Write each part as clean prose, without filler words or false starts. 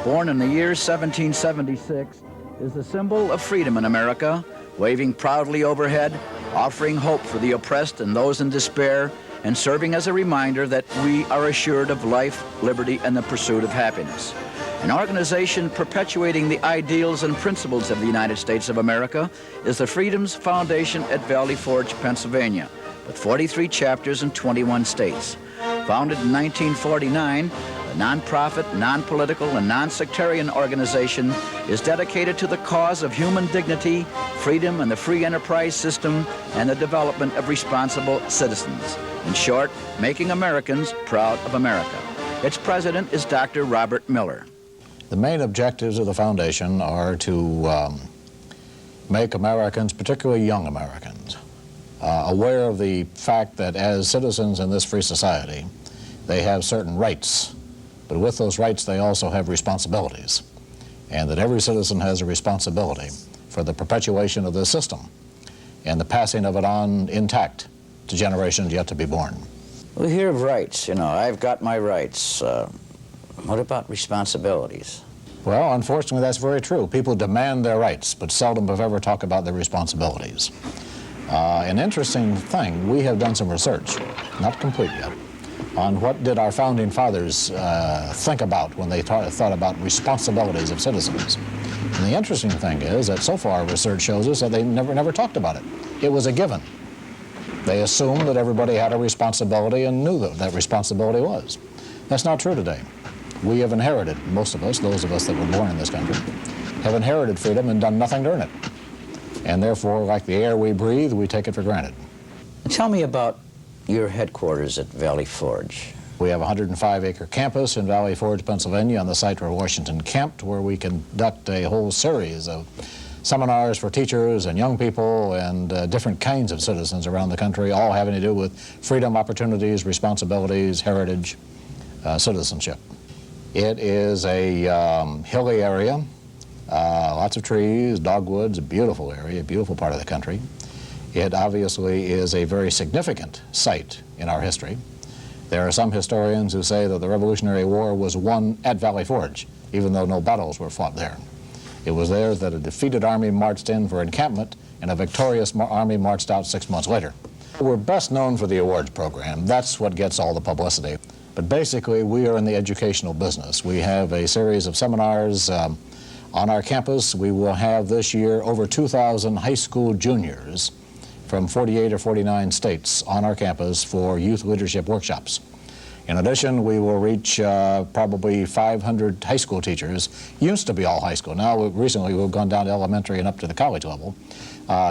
born in the year 1776, is the symbol of freedom in America, waving proudly overhead, offering hope for the oppressed and those in despair, and serving as a reminder that we are assured of life, liberty, and the pursuit of happiness. An organization perpetuating the ideals and principles of the United States of America is the Freedoms Foundation at Valley Forge, Pennsylvania, with 43 chapters in 21 states. Founded in 1949, the nonprofit, non-political, and non-sectarian organization is dedicated to the cause of human dignity, freedom, and the free enterprise system, and the development of responsible citizens. In short, making Americans proud of America. Its president is Dr. Robert Miller. The main objectives of the foundation are to make Americans, particularly young Americans, aware of the fact that as citizens in this free society, they have certain rights, but with those rights they also have responsibilities, and that every citizen has a responsibility for the perpetuation of this system and the passing of it on intact to generations yet to be born. We hear of rights, you know, I've got my rights. What about responsibilities? Well, unfortunately, that's very true. People demand their rights, but seldom have ever talked about their responsibilities. An interesting thing, we have done some research, not complete yet, on what did our founding fathers think about when they thought about responsibilities of citizens. And the interesting thing is that so far research shows us that they never talked about it. It was a given. They assumed that everybody had a responsibility and knew what that responsibility was. That's not true today. We have inherited, most of us, those of us that were born in this country, have inherited freedom and done nothing to earn it. And therefore, like the air we breathe, we take it for granted. Tell me about your headquarters at Valley Forge. We have a 105-acre campus in Valley Forge, Pennsylvania, on the site where Washington camped, where we conduct a whole series of seminars for teachers and young people and different kinds of citizens around the country, all having to do with freedom, opportunities, responsibilities, heritage, citizenship. It is a hilly area, lots of trees, dogwoods, a beautiful area, a beautiful part of the country. It obviously is a very significant site in our history. There are some historians who say that the Revolutionary War was won at Valley Forge, even though no battles were fought there. It was there that a defeated army marched in for encampment, and a victorious army marched out 6 months later. We're best known for the awards program. That's what gets all the publicity. But basically, we are in the educational business. We have a series of seminars on our campus. We will have this year over 2,000 high school juniors from 48 or 49 states on our campus for youth leadership workshops. In addition, we will reach probably 500 high school teachers. Used to be all high school. Now, recently, we've gone down to elementary and up to the college level.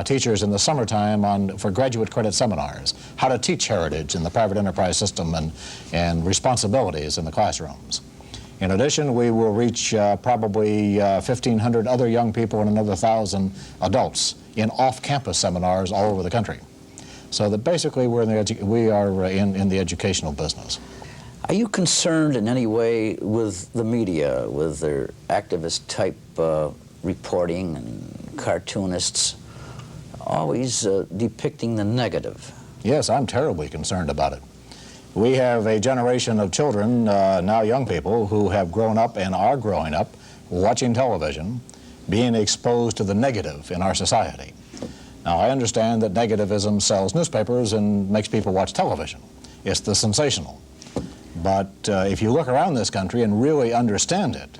Teachers in the summertime for graduate credit seminars, how to teach heritage in the private enterprise system and responsibilities in the classrooms. In addition, we will reach probably 1,500 other young people and another 1,000 adults in off-campus seminars all over the country. So that basically we are in the educational business. Are you concerned in any way with the media, with their activist-type reporting and cartoonists always depicting the negative? Yes, I'm terribly concerned about it. We have a generation of children, now young people, who have grown up and are growing up watching television, being exposed to the negative in our society. Now, I understand that negativism sells newspapers and makes people watch television. It's the sensational. But if you look around this country and really understand it,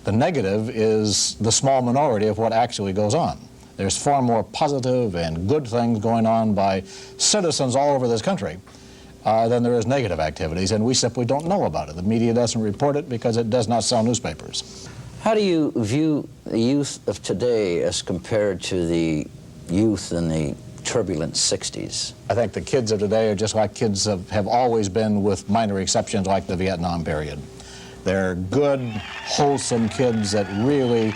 the negative is the small minority of what actually goes on. There's far more positive and good things going on by citizens all over this country than there is negative activities, and we simply don't know about it. The media doesn't report it because it does not sell newspapers. How do you view the youth of today as compared to the youth in the turbulent 60s? I think the kids of today are just like kids have always been, with minor exceptions like the Vietnam period. They're good, wholesome kids that really,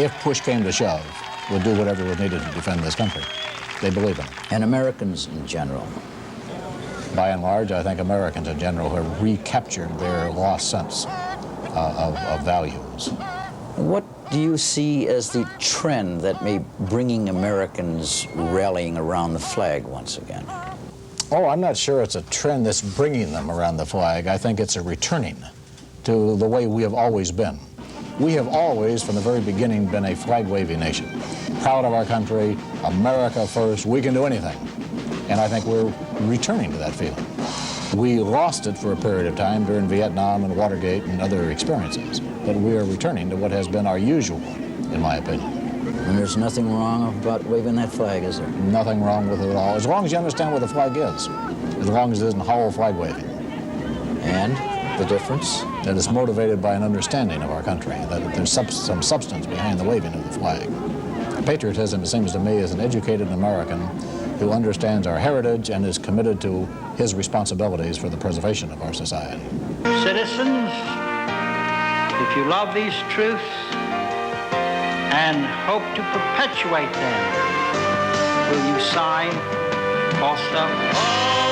if push came to shove, would do whatever was needed to defend this country. They believe in it. And Americans in general? By and large, I think Americans in general have recaptured their lost sense of values. What do you see as the trend that may bringing Americans rallying around the flag once again? Oh, I'm not sure it's a trend that's bringing them around the flag. I think it's a returning to the way we have always been. We have always, from the very beginning, been a flag-waving nation. Proud of our country, America first, we can do anything. And I think we're returning to that feeling. We lost it for a period of time during Vietnam and Watergate and other experiences, but we are returning to what has been our usual, in my opinion. And there's nothing wrong about waving that flag, is there? Nothing wrong with it at all, as long as you understand what the flag is, as long as it isn't hollow flag waving. And the difference? That it's motivated by an understanding of our country, that there's some substance behind the waving of the flag. Patriotism, it seems to me, is an educated American who understands our heritage and is committed to his responsibilities for the preservation of our society. Citizens, if you love these truths and hope to perpetuate them, will you sign also?